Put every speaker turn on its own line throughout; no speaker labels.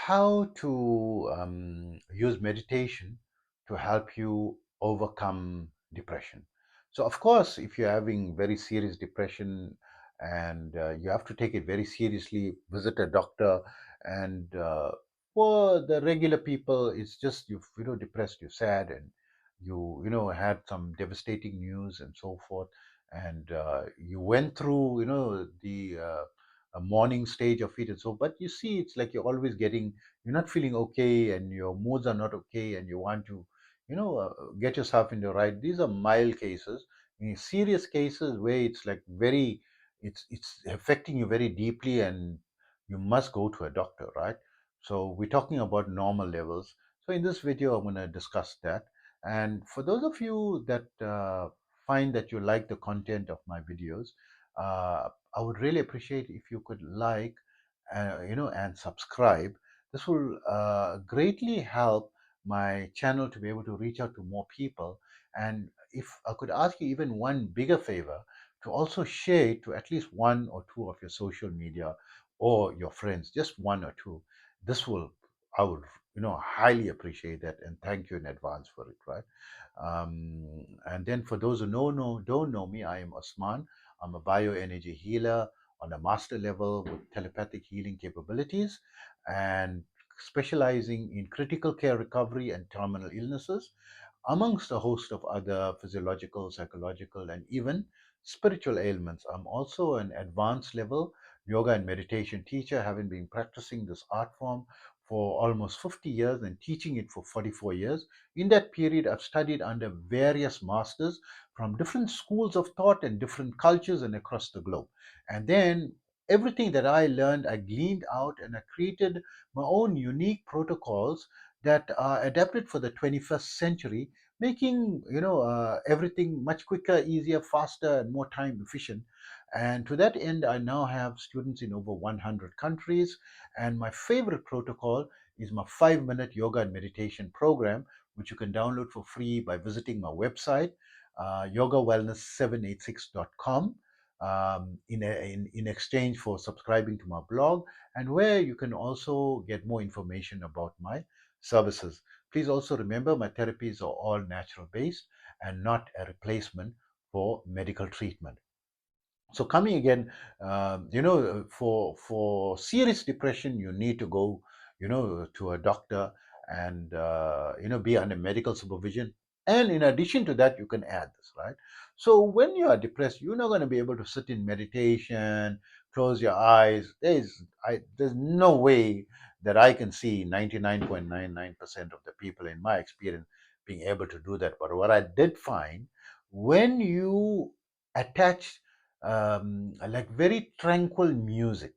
how to use meditation to help you overcome depression. So, of course, if you're having very serious depression and you have to take it very seriously, visit a doctor. And for the regular people, it's just depressed, you're sad, and had some devastating news and so forth, and you went through the a morning stage of it and so. But you see, it's like you're not feeling okay, and your moods are not okay, and you want to get yourself in the right. These are mild cases. In serious cases where it's like very, it's affecting you very deeply, and you must go to a doctor, right? So we're talking about normal levels. So in this video I'm going to discuss that. And for those of you that find that you like the content of my videos, uh, I would really appreciate if you could like, and subscribe. This will greatly help my channel to be able to reach out to more people. And if I could ask you even one bigger favor, to also share it to at least one or two of your social media or your friends, just one or two. This will, I would, highly appreciate that, and thank you in advance for it, right? And then for those who don't know me, I am Osman. I'm a bioenergy healer on a master level with telepathic healing capabilities, and specializing in critical care recovery and terminal illnesses, amongst a host of other physiological, psychological, and even spiritual ailments. I'm also an advanced level yoga and meditation teacher, having been practicing this art form for almost 50 years and teaching it for 44 years. In that period, I've studied under various masters from different schools of thought and different cultures and across the globe. And then everything that I learned, I gleaned out, and I created my own unique protocols that are adapted for the 21st century, making everything much quicker, easier, faster, and more time efficient. And to that end, I now have students in over 100 countries. And my favorite protocol is my 5-minute yoga and meditation program, which you can download for free by visiting my website, yogawellness786.com, in exchange for subscribing to my blog, and where you can also get more information about my services. Please also remember, my therapies are all natural based and not a replacement for medical treatment. So coming again, for serious depression, you need to go, to a doctor, and be under medical supervision. And in addition to that, you can add this, right? So when you are depressed, you're not going to be able to sit in meditation, close your eyes. There's no way that I can see 99.99% of the people in my experience being able to do that. But what I did find, when you attach like very tranquil music.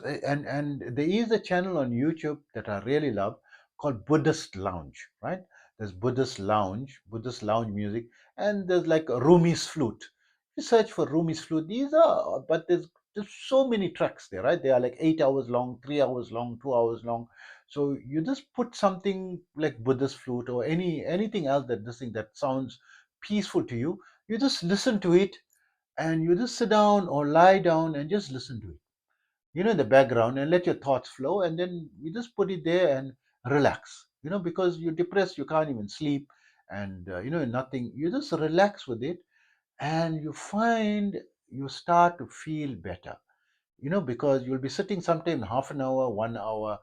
And there is a channel on YouTube that I really love called Buddhist Lounge, right? There's Buddhist lounge music, and there's like a Rumi's flute. You search for Rumi's flute. But there's so many tracks there, right? They are like 8 hours long, 3 hours long, 2 hours long. So you just put something like Buddhist flute or anything else that this thing that sounds peaceful to you. You just listen to it, and you just sit down or lie down and just listen to it, in the background, and let your thoughts flow, and then you just put it there and relax, because you're depressed, you can't even sleep, and nothing, you just relax with it, and you find you start to feel better, because you'll be sitting sometime half an hour, 1 hour,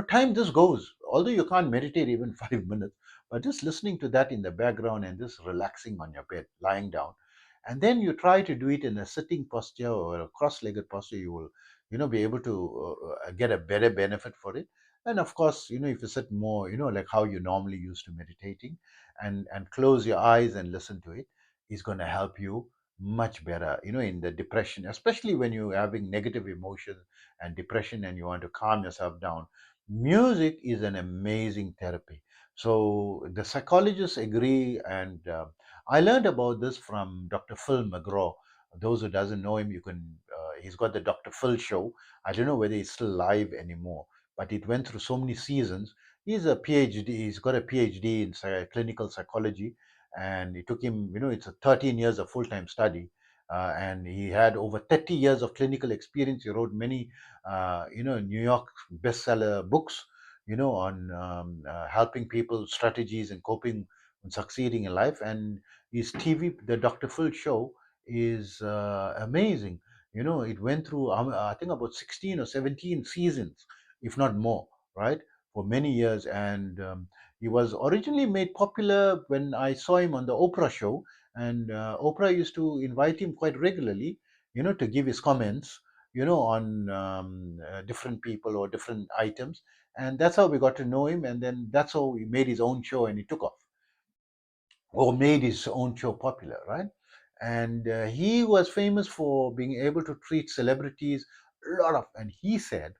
time just goes, although you can't meditate even 5 minutes, but just listening to that in the background and just relaxing on your bed, lying down. And then you try to do it in a sitting posture or a cross-legged posture, you will, be able to get a better benefit for it. And of course, if you sit more, like how you normally used to meditating, and close your eyes and listen to it, is going to help you much better, in the depression, especially when you're having negative emotions and depression and you want to calm yourself down. Music is an amazing therapy. So the psychologists agree, and I learned about this from Dr. Phil McGraw. Those who doesn't know him, you can he's got the Dr. Phil show. I don't know whether he's still live anymore, but it went through so many seasons. He's got a PhD in clinical psychology, and it took him, it's a 13 years of full-time study. and he had over 30 years of clinical experience. He wrote many, New York bestseller books, on helping people strategies and coping and succeeding in life. And his TV, the Dr. Phil show, is amazing. It went through, I think, about 16 or 17 seasons, if not more, right, for many years. And he was originally made popular when I saw him on the Oprah show, and Oprah used to invite him quite regularly, to give his comments, on different people or different items, and that's how we got to know him. And then that's how he made his own show, and he took off, or made his own show popular, right? And he was famous for being able to treat celebrities a lot of, and he said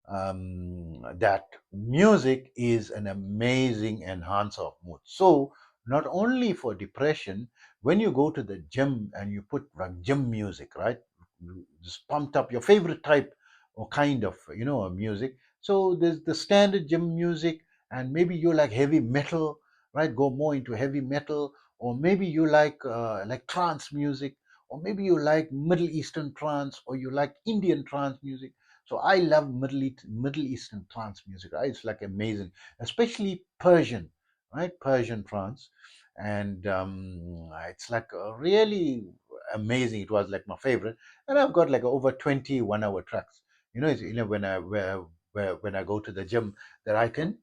that music is an amazing enhancer of mood. So, not only for depression, when you go to the gym and you put like gym music, right? You just pumped up your favorite type or kind of, music. So, there's the standard gym music, and maybe you like heavy metal, right? Go more into heavy metal, or maybe you like trance music, or maybe you like Middle Eastern trance, or you like Indian trance music. So I love Middle Eastern trance music. Right? It's like amazing, especially Persian, right? Persian trance, and it's like really amazing. It was like my favorite, and I've got like over 20 1 hour tracks. When I go to the gym, that I can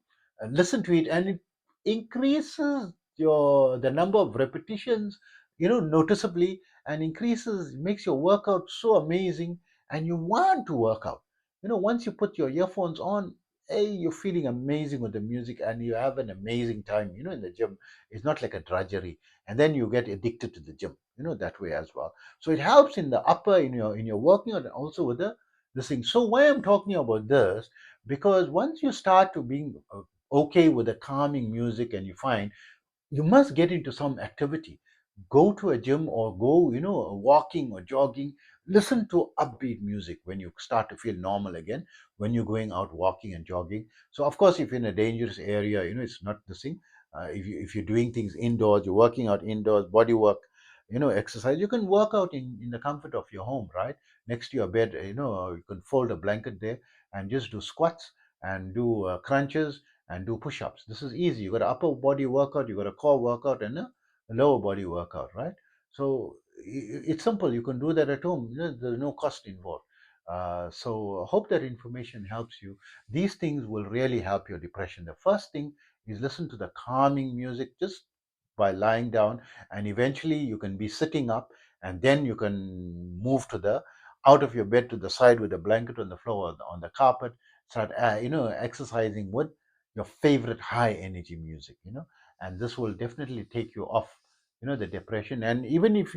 listen to it, and it increases the number of repetitions, noticeably, and increases makes your workout so amazing, and you want to work out. Once you put your earphones on, hey, you're feeling amazing with the music, and you have an amazing time, in the gym. It's not like a drudgery, and then you get addicted to the gym, that way as well. So it helps in the upper, in your working out, and also with the this thing. So why I'm talking about this, because once you start to being okay with the calming music, and you find you must get into some activity, go to a gym, or go, walking or jogging. Listen to upbeat music when you start to feel normal again, when you're going out walking and jogging. So of course, if you're in a dangerous area, it's not the thing. If you're doing things indoors, you're working out indoors, body work, exercise, you can work out in the comfort of your home, right, next to your bed. You can fold a blanket there and just do squats, and do crunches, and do push-ups. This is easy. You got an upper body workout, you got a core workout, and a lower body workout, right? So it's simple. You can do that at home. There's no cost involved. So I hope that information helps you. These things will really help your depression. The first thing is listen to the calming music just by lying down, and eventually you can be sitting up, and then you can move to the out of your bed to the side with a blanket on the floor or on the carpet. Start, exercising with your favorite high energy music, and this will definitely take you off, the depression. And even if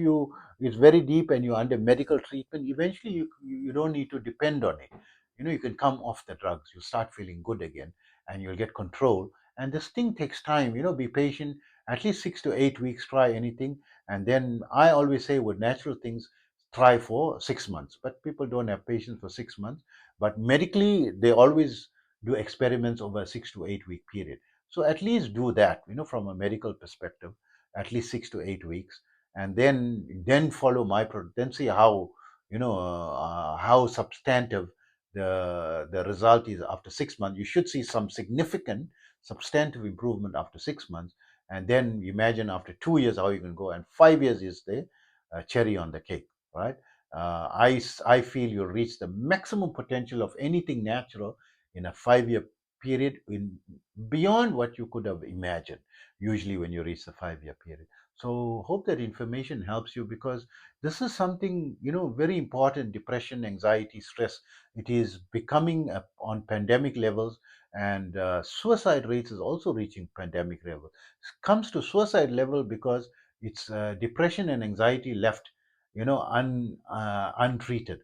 it's very deep and you're under medical treatment, eventually you don't need to depend on it. You can come off the drugs, you start feeling good again, and you'll get control. And this thing takes time, be patient, at least 6 to 8 weeks, try anything. And then I always say with natural things, try for 6 months, but people don't have patience for 6 months. But medically, they always do experiments over a 6 to 8 week period. So at least do that, from a medical perspective, at least 6 to 8 weeks, and then follow then see how, how substantive the result is after 6 months. You should see some significant substantive improvement after 6 months, and then imagine after 2 years how you can go, and 5 years is the cherry on the cake, right? I feel you'll reach the maximum potential of anything natural in a 5 year period, beyond what you could have imagined, usually when you reach the 5 year period. So hope that information helps you, because this is something, very important. Depression, anxiety, stress, it is becoming on pandemic levels, and suicide rates is also reaching pandemic level. Comes to suicide level because it's depression and anxiety left, untreated.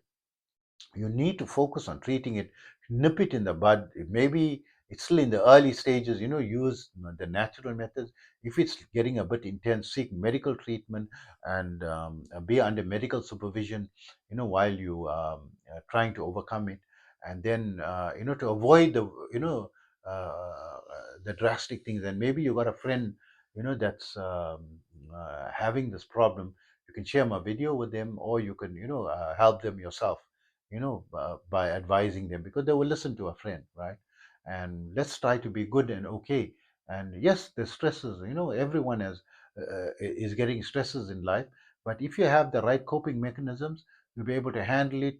You need to focus on treating it, nip it in the bud. Maybe it's still in the early stages, use the natural methods. If it's getting a bit intense, seek medical treatment, and be under medical supervision, while you trying to overcome it. And then, to avoid the drastic things. And maybe you got a friend, that's having this problem. You can share my video with them, or you can, help them yourself, by advising them, because they will listen to a friend, right? And let's try to be good and okay. And yes, the stresses, everyone is getting stresses in life, but if you have the right coping mechanisms, you'll be able to handle it,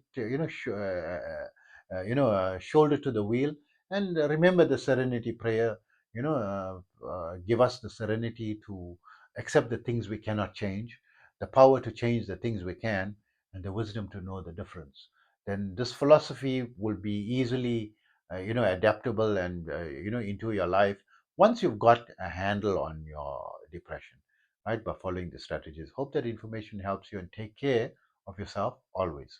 shoulder to the wheel. And remember the serenity prayer, give us the serenity to accept the things we cannot change, the power to change the things we can, and the wisdom to know the difference. Then this philosophy will be easily, adaptable and, into your life once you've got a handle on your depression, right? By following the strategies. Hope that information helps you, and take care of yourself always.